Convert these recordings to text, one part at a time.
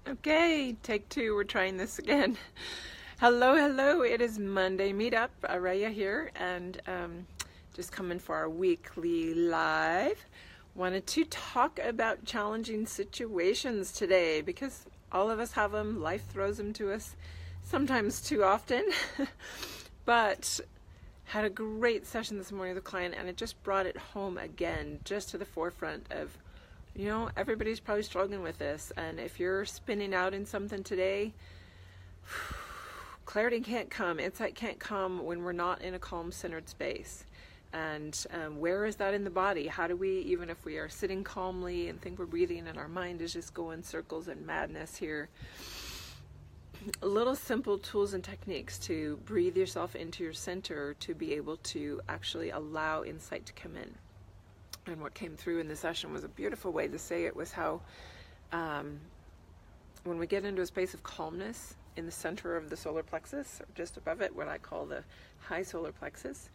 Okay, take two. We're trying this again. Hello, hello. It is Monday Meetup. Araya here, and just coming for our weekly live. Wanted to talk about challenging situations today because all of us have them. Life throws them to us, sometimes too often. But had a great session this morning with a client, and it just brought it home again, just to the forefront of, everybody's probably struggling with this. And if you're spinning out in something today, clarity can't come, insight can't come when we're not in a calm, centered space. And where is that in the body? How do we, even if we are sitting calmly and think we're breathing and our mind is just going circles and madness here, little simple tools and techniques to breathe yourself into your center to be able to actually allow insight to come in. And what came through in the session was a beautiful way to say it was how when we get into a space of calmness in the center of the solar plexus, or just above it, what I call the high solar plexus,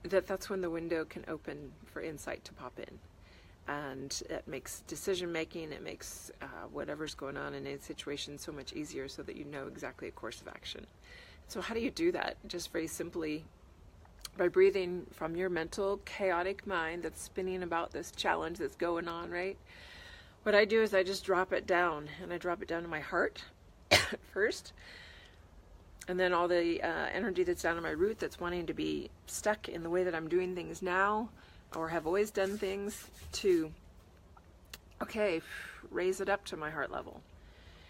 that's when the window can open for insight to pop in. And it makes decision making, it makes whatever's going on in a situation so much easier, so that you know exactly a course of action. So how do you do that? Just very simply by breathing from your mental chaotic mind that's spinning about this challenge that's going on, right? What I do is I just drop it down, and I drop it down to my heart first, and then all the energy that's down in my root that's wanting to be stuck in the way that I'm doing things now or have always done things, to raise it up to my heart level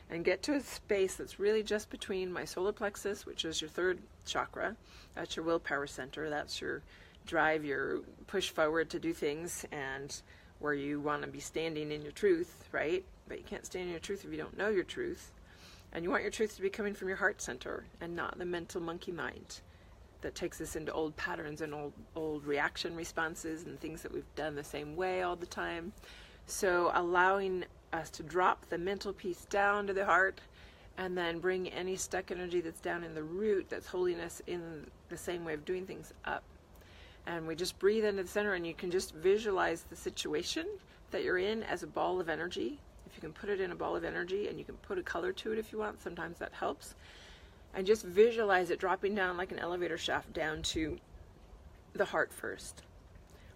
and get to a space that's really just between my solar plexus, which is your third chakra. That's your willpower center. That's your drive, your push forward to do things, and where you want to be standing in your truth, right? But you can't stand in your truth if you don't know your truth. And you want your truth to be coming from your heart center and not the mental monkey mind that takes us into old patterns and old reaction responses and things that we've done the same way all the time. So allowing us to drop the mental piece down to the heart, and then bring any stuck energy that's down in the root that's holding us in the same way of doing things up. And we just breathe into the center, and you can just visualize the situation that you're in as a ball of energy. If you can put it in a ball of energy, and you can put a color to it if you want, sometimes that helps. And just visualize it dropping down like an elevator shaft down to the heart first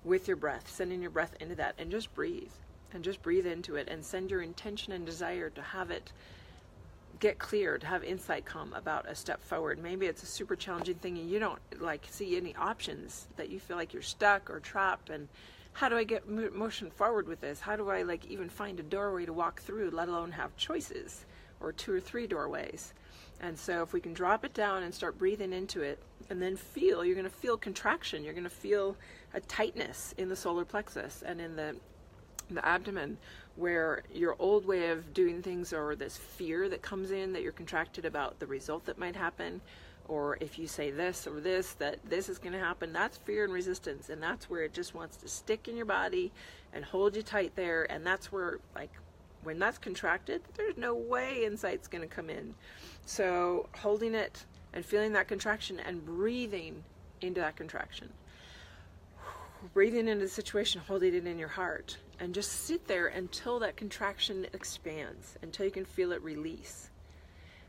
with your breath, sending your breath into that, and just breathe. And just breathe into it and send your intention and desire to have it get clear, to have insight come about a step forward. Maybe it's a super challenging thing and you don't see any options, that you feel like you're stuck or trapped, and how do I get motion forward with this? How do I even find a doorway to walk through, let alone have choices or 2 or 3 doorways? And so if we can drop it down and start breathing into it, and then you're going to feel contraction, you're going to feel a tightness in the solar plexus and in the abdomen, where your old way of doing things, or this fear that comes in that you're contracted about the result that might happen, or if you say this or this, that this is going to happen, that's fear and resistance, and that's where it just wants to stick in your body and hold you tight there. And that's where, when that's contracted, there's no way insight's going to come in. So holding it and feeling that contraction and breathing into that contraction, breathing into the situation, holding it in your heart, and just sit there until that contraction expands, until you can feel it release.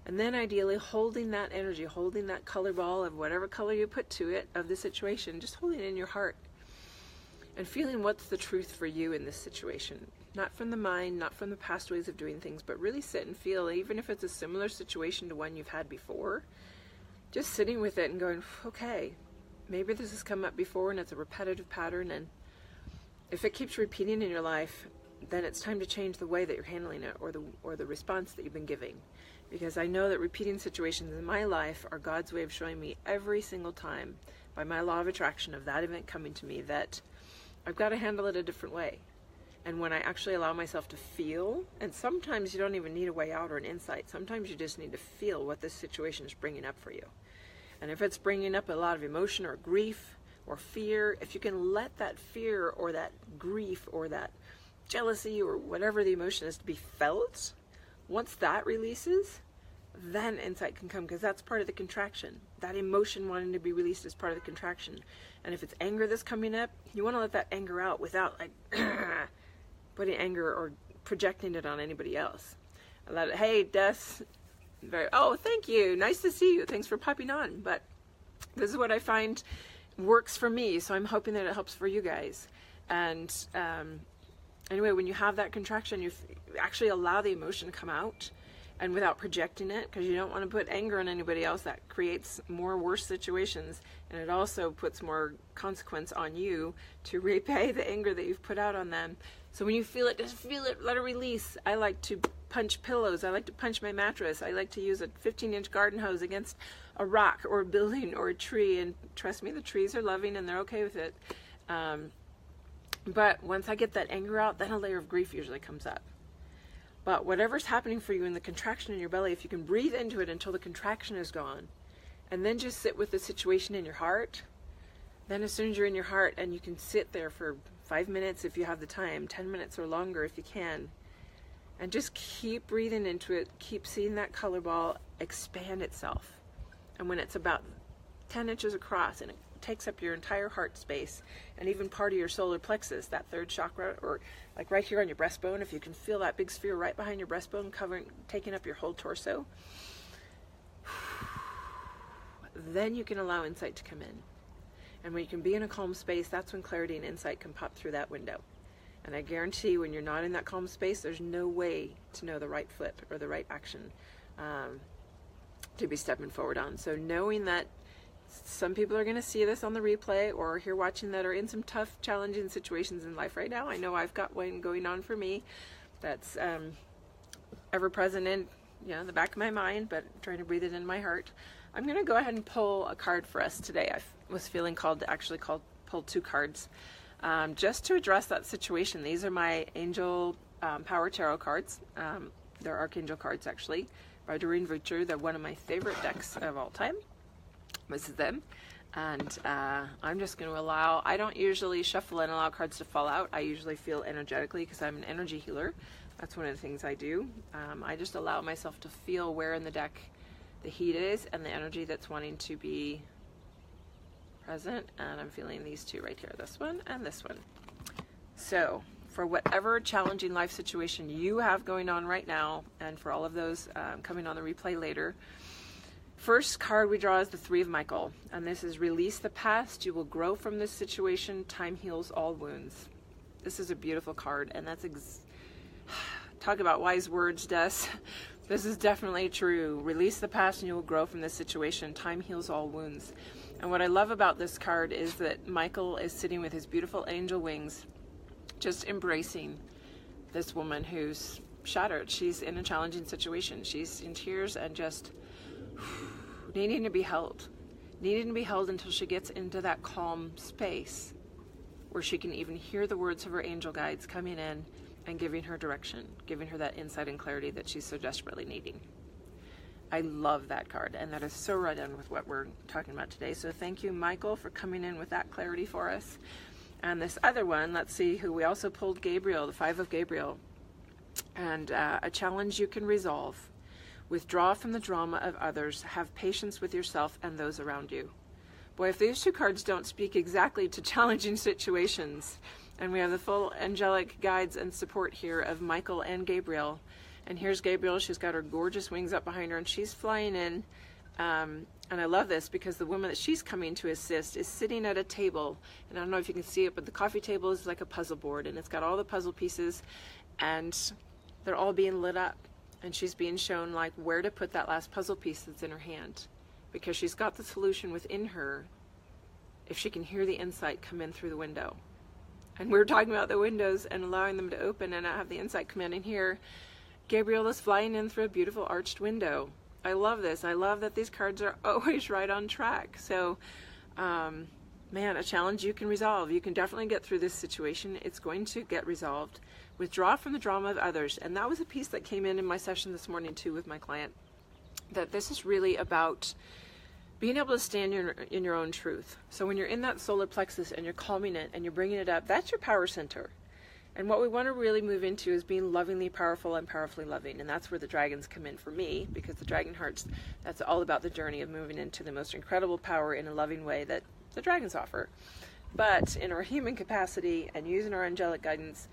And then ideally holding that energy, holding that color ball of whatever color you put to it of the situation, just holding it in your heart and feeling what's the truth for you in this situation. Not from the mind, not from the past ways of doing things, but really sit and feel, even if it's a similar situation to one you've had before, just sitting with it and going, okay, maybe this has come up before and it's a repetitive pattern, and if it keeps repeating in your life, then it's time to change the way that you're handling it, or the response that you've been giving. Because I know that repeating situations in my life are God's way of showing me every single time, by my law of attraction of that event coming to me, that I've got to handle it a different way. And when I actually allow myself to feel, and sometimes you don't even need a way out or an insight, sometimes you just need to feel what this situation is bringing up for you. And if it's bringing up a lot of emotion or grief or fear, if you can let that fear or that grief or that jealousy or whatever the emotion is to be felt, once that releases, then insight can come, because that's part of the contraction. That emotion wanting to be released is part of the contraction. And if it's anger that's coming up, you want to let that anger out without putting anger or projecting it on anybody else. I let it, hey, Des, oh, thank you, nice to see you, thanks for popping on. But this is what I find works for me, so I'm hoping that it helps for you guys. And anyway, when you have that contraction, you actually allow the emotion to come out, and without projecting it, because you don't want to put anger on anybody else. That creates more worse situations, and it also puts more consequence on you to repay the anger that you've put out on them. So when you feel it, just feel it, let it release. I like to punch pillows, I like to punch my mattress, I like to use a 15-inch garden hose against a rock or a building or a tree, and trust me, the trees are loving and they're okay with it. But once I get that anger out, then a layer of grief usually comes up. But whatever's happening for you in the contraction in your belly, if you can breathe into it until the contraction is gone, and then just sit with the situation in your heart, then as soon as you're in your heart, and you can sit there for 5 minutes if you have the time, 10 minutes or longer if you can, and just keep breathing into it, keep seeing that color ball expand itself. And when it's about 10 inches across and it takes up your entire heart space and even part of your solar plexus, that third chakra, or like right here on your breastbone, if you can feel that big sphere right behind your breastbone taking up your whole torso, then you can allow insight to come in. And when you can be in a calm space, that's when clarity and insight can pop through that window. And I guarantee when you're not in that calm space, there's no way to know the right flip or the right action to be stepping forward on. So knowing that some people are going to see this on the replay or here watching that are in some tough, challenging situations in life right now. I know I've got one going on for me that's ever present in the back of my mind, but I'm trying to breathe it in my heart. I'm going to go ahead and pull a card for us today. I was feeling called to actually pull 2 cards just to address that situation. These are my Angel Power Tarot cards. They're Archangel cards, actually, by Doreen Virtue. They're one of my favorite decks of all time. This is them. And I'm just going to allow, I don't usually shuffle and allow cards to fall out. I usually feel energetically because I'm an energy healer. That's one of the things I do. I just allow myself to feel where in the deck the heat is and the energy that's wanting to be present. And I'm feeling these 2 right here, this one and this one. So for whatever challenging life situation you have going on right now, and for all of those coming on the replay later, first card we draw is the 3 of Michael, and this is release the past, you will grow from this situation, time heals all wounds. This is a beautiful card, and that's talk about wise words, Des. This is definitely true. Release the past and you will grow from this situation, time heals all wounds. And what I love about this card is that Michael is sitting with his beautiful angel wings, just embracing this woman who's shattered. She's in a challenging situation. She's in tears and just needing to be held until she gets into that calm space where she can even hear the words of her angel guides coming in and giving her direction, giving her that insight and clarity that she's so desperately needing. I love that card, and that is so right on with what we're talking about today. So thank you, Michael, for coming in with that clarity for us. And this other one, let's see who we also pulled, Gabriel, the 5 of Gabriel. And a challenge you can resolve. Withdraw from the drama of others. Have patience with yourself and those around you. Boy, if these 2 cards don't speak exactly to challenging situations, and we have the full angelic guides and support here of Michael and Gabriel. And here's Gabriel. She's got her gorgeous wings up behind her, and she's flying in. And I love this because the woman that she's coming to assist is sitting at a table. And I don't know if you can see it, but the coffee table is like a puzzle board, and it's got all the puzzle pieces, and they're all being lit up. And she's being shown like where to put that last puzzle piece that's in her hand, because she's got the solution within her if she can hear the insight come in through the window. And we were talking about the windows and allowing them to open and have the insight come in here. Gabriel is flying in through a beautiful arched window. I love this. I love that these cards are always right on track. So, man, a challenge you can resolve. You can definitely get through this situation. It's going to get resolved. Withdraw from the drama of others. And that was a piece that came in my session this morning too with my client. That this is really about being able to stand in your own truth. So when you're in that solar plexus and you're calming it and you're bringing it up, that's your power center. And what we want to really move into is being lovingly powerful and powerfully loving. And that's where the dragons come in for me, because the dragon hearts, that's all about the journey of moving into the most incredible power in a loving way that the dragons offer. But in our human capacity and using our angelic guidance,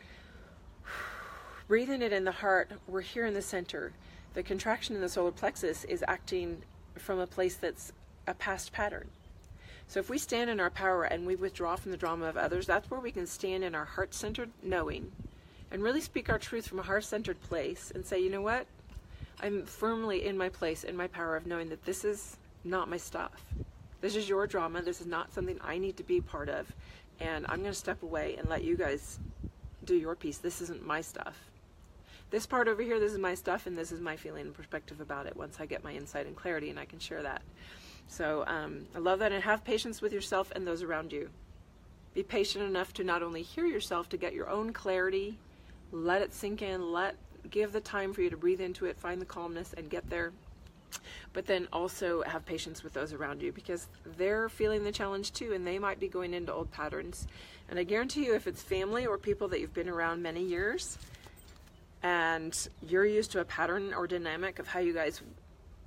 breathing it in the heart, we're here in the center. The contraction in the solar plexus is acting from a place that's a past pattern. So if we stand in our power and we withdraw from the drama of others, that's where we can stand in our heart-centered knowing and really speak our truth from a heart-centered place and say, you know what? I'm firmly in my place, in my power of knowing that this is not my stuff. This is your drama. This is not something I need to be part of. And I'm going to step away and let you guys do your piece. This isn't my stuff. This part over here, this is my stuff, and this is my feeling and perspective about it once I get my insight and clarity, and I can share that. So I love that, and have patience with yourself and those around you. Be patient enough to not only hear yourself, to get your own clarity, let it sink in, give the time for you to breathe into it, find the calmness and get there. But then also have patience with those around you, because they're feeling the challenge too, and they might be going into old patterns. And I guarantee you, if it's family or people that you've been around many years, and you're used to a pattern or dynamic of how you guys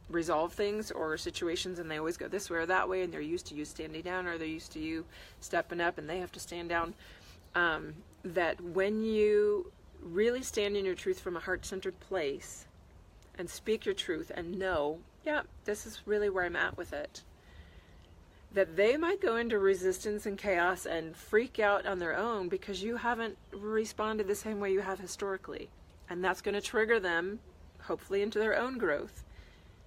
resolve things or situations, and they always go this way or that way, and they're used to you standing down, or they're used to you stepping up and they have to stand down, that when you really stand in your truth from a heart-centered place and speak your truth and know, yeah, this is really where I'm at with it, that they might go into resistance and chaos and freak out on their own because you haven't responded the same way you have historically. And that's going to trigger them, hopefully, into their own growth.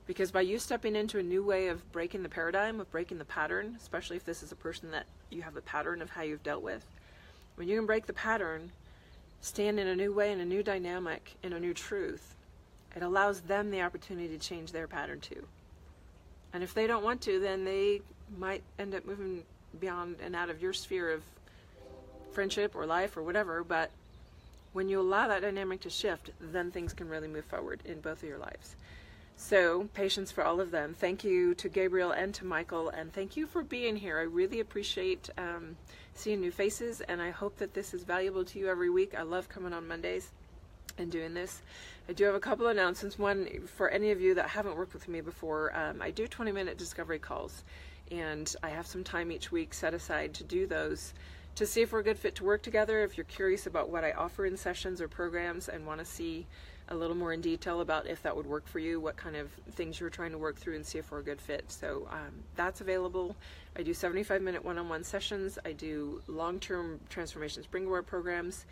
Because by you stepping into a new way of breaking the paradigm, of breaking the pattern, especially if this is a person that you have a pattern of how you've dealt with, when you can break the pattern, stand in a new way, in a new dynamic, in a new truth, it allows them the opportunity to change their pattern too. And if they don't want to, then they might end up moving beyond and out of your sphere of friendship or life or whatever, but when you allow that dynamic to shift, then things can really move forward in both of your lives. So, patience for all of them. Thank you to Gabriel and to Michael, and thank you for being here. I really appreciate seeing new faces, and I hope that this is valuable to you every week. I love coming on Mondays and doing this. I do have a couple of announcements. One, for any of you that haven't worked with me before, I do 20-minute discovery calls, and I have some time each week set aside to do those, to see if we're a good fit to work together. If you're curious about what I offer in sessions or programs and want to see a little more in detail about if that would work for you, what kind of things you're trying to work through, and see if we're a good fit. So that's available. I do 75-minute one-on-one sessions. I do long-term transformation springboard programs.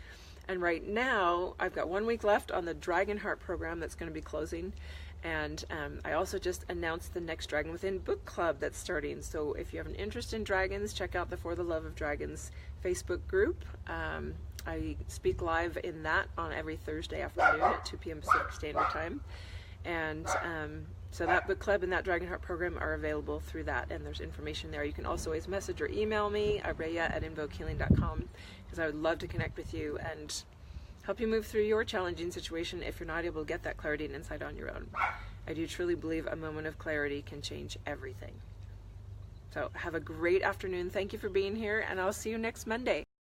And right now, I've got 1 week left on the Dragon Heart program that's going to be closing. And I also just announced the next Dragon Within book club that's starting. So if you have an interest in dragons, check out the For the Love of Dragons Facebook group. I speak live in that on every Thursday afternoon at 2 p.m. Pacific Standard Time. And so that book club and that Dragon Heart program are available through that, and there's information there. You can also always message or email me, Araya@invokehealing.com, because I would love to connect with you and help you move through your challenging situation if you're not able to get that clarity and insight on your own. I do truly believe a moment of clarity can change everything. So have a great afternoon. Thank you for being here, and I'll see you next Monday.